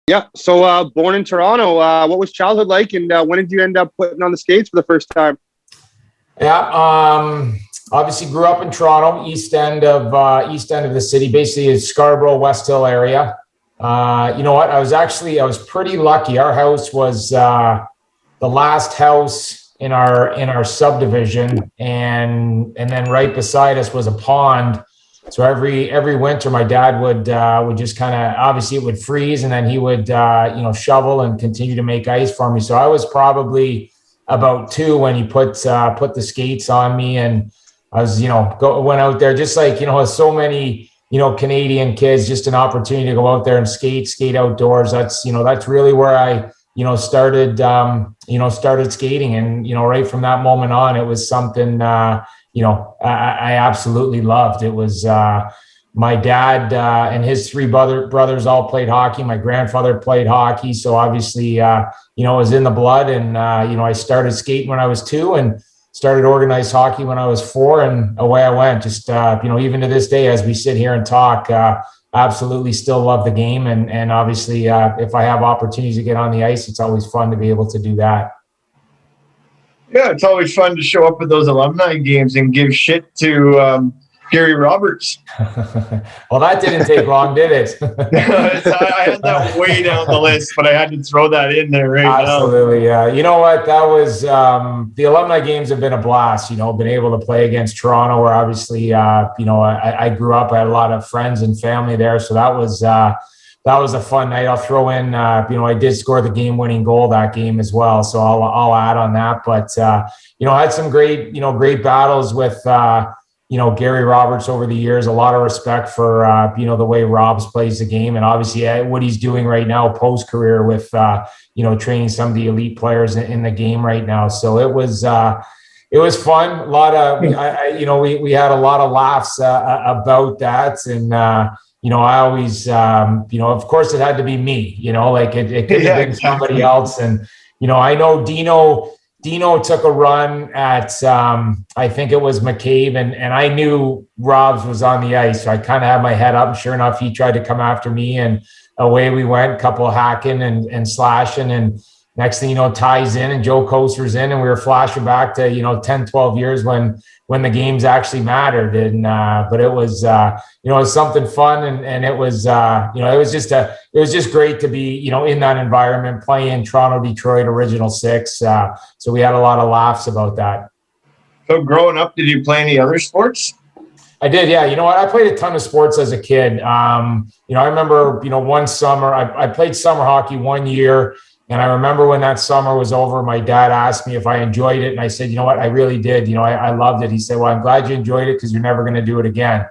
Yeah. So, born in Toronto, what was childhood like, and when did you end up putting on the skates for the first time? Yeah, obviously grew up in Toronto, east end of the city, basically in Scarborough, West Hill area. You know what? I was pretty lucky. Our house was the last house in our subdivision, and then right beside us was a pond. So every winter, my dad would just kind of, obviously it would freeze, and then he would shovel and continue to make ice for me. So I was probably about two when he put the skates on me, and I was went out there just like so many Canadian kids, just an opportunity to go out there and skate outdoors. That's really where I started skating, and right from that moment on, it was something I absolutely loved. It was my dad and his three brothers all played hockey. My grandfather played hockey, so obviously it was in the blood. And I started skating when I was two, and started organized hockey when I was four, and away I went. Just even to this day, as we sit here and talk, absolutely still love the game. And obviously, if I have opportunities to get on the ice, it's always fun to be able to do that. Yeah, it's always fun to show up at those alumni games and give shit to Gary Roberts. Well, that didn't take long, did it? I had that way down the list, but I had to throw that in there right now. Absolutely, yeah. You know what? That was the alumni games have been a blast. Been able to play against Toronto, where obviously, I grew up. I had a lot of friends and family there, so that was a fun night. I'll throw in, I did score the game-winning goal that game as well, so I'll add on that. But I had some great battles with Gary Roberts over the years. A lot of respect for the way Robs plays the game, and obviously what he's doing right now post career with training some of the elite players in the game right now. So it was fun. A lot of we had a lot of laughs about that, and I always of course it had to be me. It could have been somebody else, and I know Dino took a run at, I think it was McCabe, and I knew Robs was on the ice. So I kind of had my head up. And sure enough, he tried to come after me, and away we went, couple hacking and slashing. And next thing you know, Ty's in and Joe Coaster's in, and we were flashing back to, 10, 12 years when the games actually mattered. And, but it was, it was something fun. And it was, it was just great to be, in that environment, playing Toronto, Detroit, Original Six. So we had a lot of laughs about that. So growing up, did you play any other sports? I did, yeah. You know what? I played a ton of sports as a kid. I remember, one summer, I played summer hockey one year. And I remember when that summer was over, my dad asked me if I enjoyed it. And I said, you know what, I really did. I loved it. He said, well, I'm glad you enjoyed it because you're never going to do it again.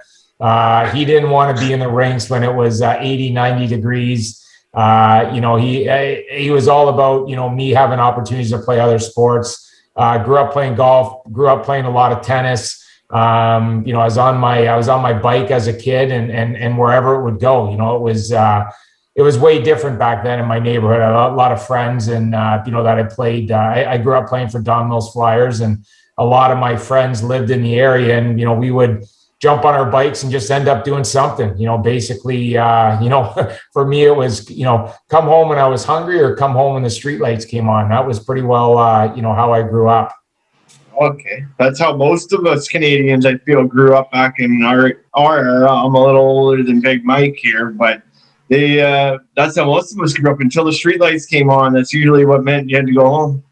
He didn't want to be in the rinks when it was 80, 90 degrees. He was all about, me having opportunities to play other sports. Grew up playing golf, grew up playing a lot of tennis. I was on my bike as a kid, and wherever it would go, it was way different back then in my neighborhood. I had a lot of friends, and that I played. I grew up playing for Don Mills Flyers, and a lot of my friends lived in the area, and we would jump on our bikes and just end up doing something. Basically, for me it was come home when I was hungry, or come home when the streetlights came on. That was pretty well how I grew up. Okay, that's how most of us Canadians, I feel, grew up back in our era. I'm a little older than Big Mike here, but. That's how most of us grew up until the streetlights came on. That's usually what meant you had to go home.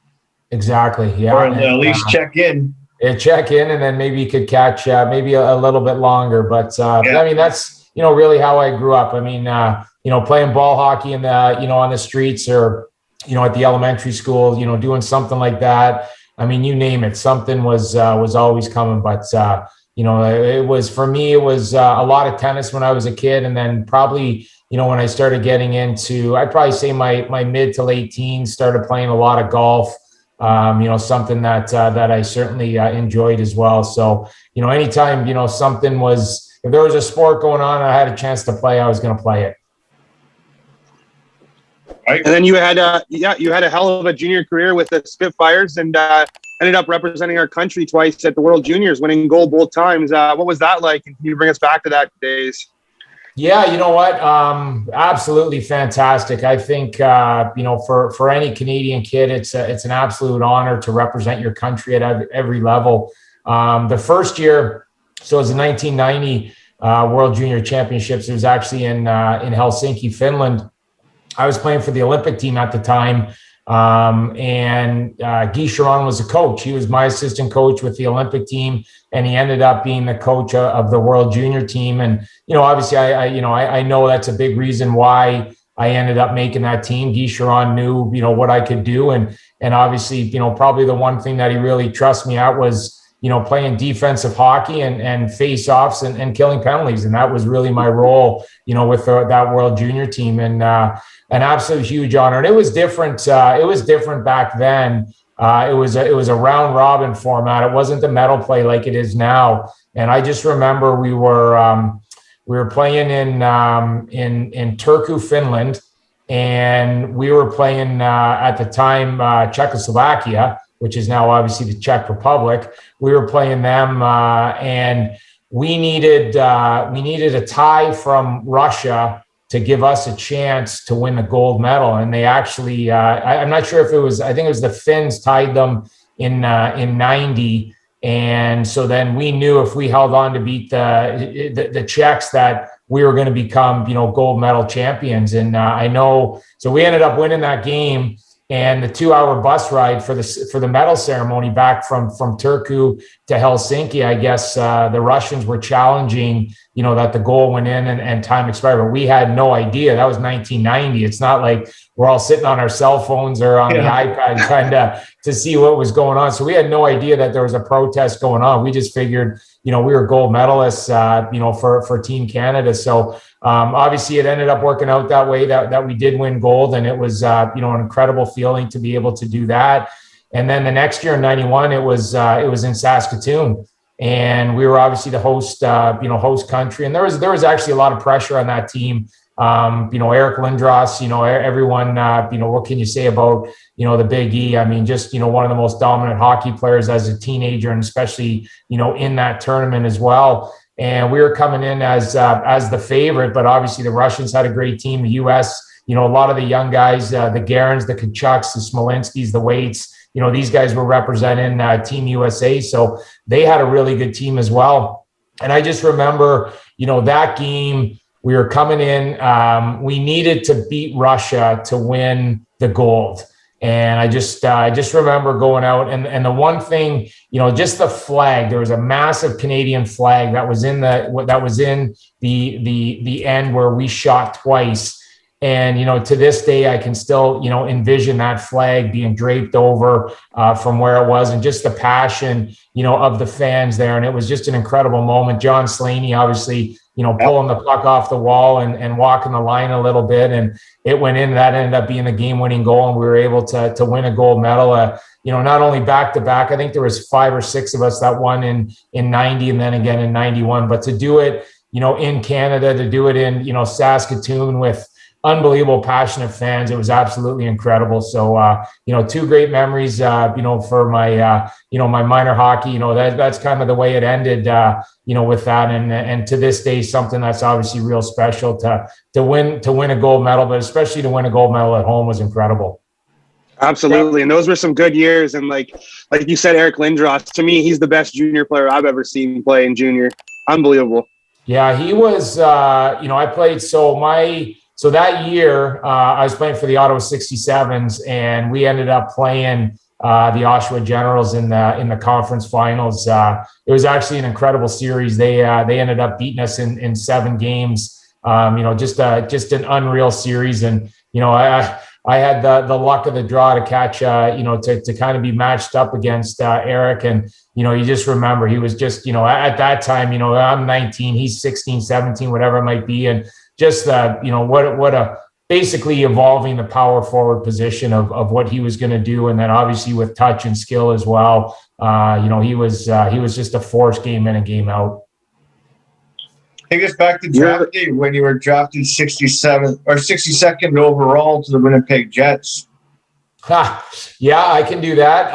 Exactly. Yeah. Or at least check in. Yeah, check in, and then maybe you could catch maybe a little bit longer. But I mean, that's really how I grew up. I mean, playing ball hockey in the on the streets, or at the elementary school, doing something like that. I mean, you name it, something was always coming. But it was, for me, it was a lot of tennis when I was a kid, and then probably. When I started getting into, I'd probably say my mid to late teens, started playing a lot of golf, something that I certainly enjoyed as well. So, anytime, something was, if there was a sport going on and I had a chance to play, I was going to play it. Right. And then you had a hell of a junior career with the Spitfires, and ended up representing our country twice at the World Juniors, winning gold both times. What was that like? And can you bring us back to that days? Yeah, you know what? Absolutely fantastic. I think for any Canadian kid, it's an absolute honor to represent your country at every level. The first year, so it was the 1990 World Junior Championships. It was actually in Helsinki, Finland. I was playing for the Olympic team at the time, and Guy Charon was the coach. He was my assistant coach with the Olympic team, and he ended up being the coach of the World Junior team. And obviously, I know that's a big reason why I ended up making that team. Guy Charon knew what I could do, and obviously, probably the one thing that he really trusts me at was playing defensive hockey and face-offs and killing penalties. And that was really my role, with that World Junior team. And an absolute huge honor. And it was different. It was different back then. It was a round robin format. It wasn't the medal play like it is now. And I just remember we were playing in Turku, Finland, and we were playing at the time Czechoslovakia, which is now obviously the Czech Republic. We were playing them, and we needed a tie from Russia to give us a chance to win the gold medal. And they actually, I'm not sure if it was, I think it was the Finns tied them in 90. And so then we knew if we held on to beat the Czechs that we were going to become, gold medal champions. And I know, so we ended up winning that game. And the 2-hour bus ride for the medal ceremony back from Turku to Helsinki, I guess the Russians were challenging, that the goal went in and time expired. But we had no idea. That was 1990. It's not like we're all sitting on our cell phones or on the iPad trying to see what was going on. So we had no idea that there was a protest going on. We just figured, we were gold medalists, for Team Canada. So obviously it ended up working out that way, that we did win gold. And it was, an incredible feeling to be able to do that. And then the next year in 91, it was in Saskatoon. And we were obviously the host country. And there was actually a lot of pressure on that team. Eric Lindros, everyone, what can you say about, the Big E? I mean, just, one of the most dominant hockey players as a teenager, and especially, in that tournament as well. And we were coming in as the favorite, but obviously the Russians had a great team. The U.S., a lot of the young guys, the Garins, the Kachucks, the Smolinskis, the Waits, these guys were representing Team USA. So they had a really good team as well. And I just remember, that game, we were coming in, we needed to beat Russia to win the gold. And I just remember going out and the one thing, just the flag, there was a massive Canadian flag that was in the end where we shot twice. And, to this day, I can still, envision that flag being draped over from where it was, and just the passion, of the fans there. And it was just an incredible moment. John Slaney, obviously, pulling the puck off the wall and walking the line a little bit. And it went in. That ended up being the game-winning goal. And we were able to win a gold medal, not only back-to-back. I think there was 5 or 6 of us that won in 90 and then again in 91. But to do it, in Canada, to do it in, Saskatoon with unbelievable, passionate fans. It was absolutely incredible. So, 2 great memories, for my, my minor hockey, that's kind of the way it ended, with that. And to this day, something that's obviously real special to win a gold medal, but especially to win a gold medal at home was incredible. Absolutely. And those were some good years. And like you said, Eric Lindros, to me, he's the best junior player I've ever seen play in junior. Unbelievable. Yeah, he was, I played, so that year, I was playing for the Ottawa 67s, and we ended up playing the Oshawa Generals in the conference finals. It was actually an incredible series. They ended up beating us in 7 games. Just an unreal series. And I had the luck of the draw to catch, to kind of be matched up against Eric. And you just remember he was just, at that time, I'm 19, he's 16, 17, whatever it might be, and just what a basically evolving the power forward position of what he was going to do. And then obviously with touch and skill as well, he was just a force game in and game out. Take us back to draft day when you were drafted 67th or 62nd overall to the Winnipeg Jets. Yeah, I can do that.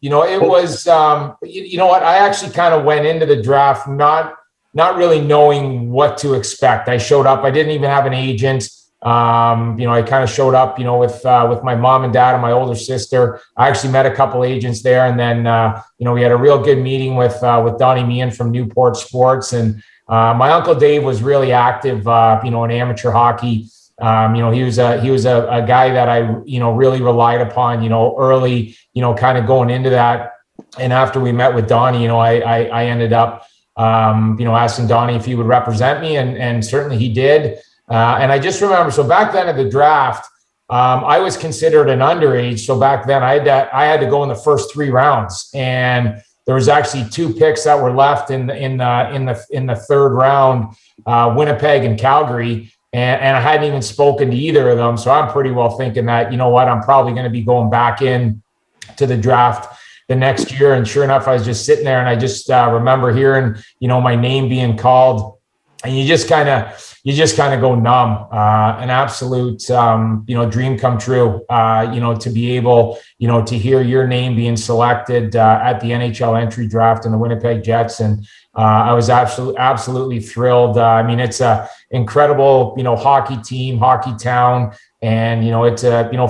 It was, what, I actually kind of went into the draft not not really knowing what to expect. I showed up. I didn't even have an agent. I kind of showed up, with my mom and dad and my older sister. I actually met a couple agents there, and then we had a real good meeting with Donnie Meehan from Newport Sports, and my uncle Dave was really active, in amateur hockey. He was a guy that I really relied upon, early, kind of going into that. And after we met with Donnie, I ended up asking Donnie if he would represent me, and certainly he did. And I just remember, so back then at the draft, I was considered an underage. So back then I had to go in the first 3 rounds, and there was actually 2 picks that were left in the third round, Winnipeg and Calgary. And I hadn't even spoken to either of them. So I'm pretty well thinking that, I'm probably going to be going back in to the draft the next year. And sure enough, I was just sitting there, and I just remember hearing, my name being called, and you just kind of go numb. An absolute, dream come true, to be able, to hear your name being selected at the NHL entry draft in the Winnipeg Jets. And I was absolutely thrilled. It's a incredible, hockey team, hockey town. And, it's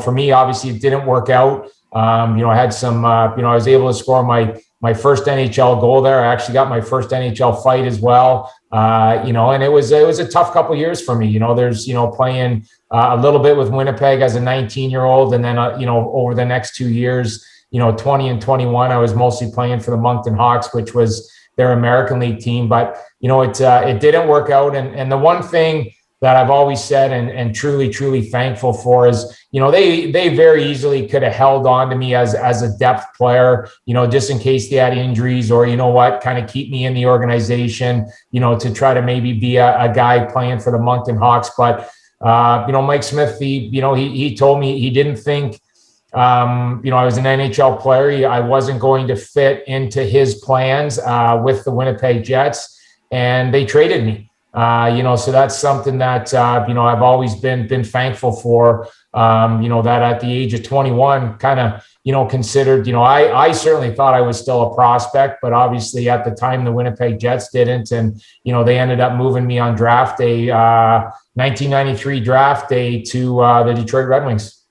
for me, obviously it didn't work out. I had some, I was able to score my first NHL goal there. I actually got my first NHL fight as well. And it was a tough couple of years for me. There's, playing a little bit with Winnipeg as a 19-year-old. And then, over the next 2 years, 20 and 21, I was mostly playing for the Moncton Hawks, which was their American League team. But, it didn't work out. And the one thing that I've always said and truly thankful for is, they very easily could have held on to me as a depth player, just in case they had injuries, or, kind of keep me in the organization, to try to maybe be a guy playing for the Moncton Hawks. But, Mike Smith, he told me he didn't think, I was an NHL player. I wasn't going to fit into his plans with the Winnipeg Jets, and they traded me. So that's something that, I've always been thankful for, that at the age of 21 kind of, considered, I certainly thought I was still a prospect, but obviously at the time the Winnipeg Jets didn't. And, they ended up moving me on draft day, 1993 draft day to the Detroit Red Wings.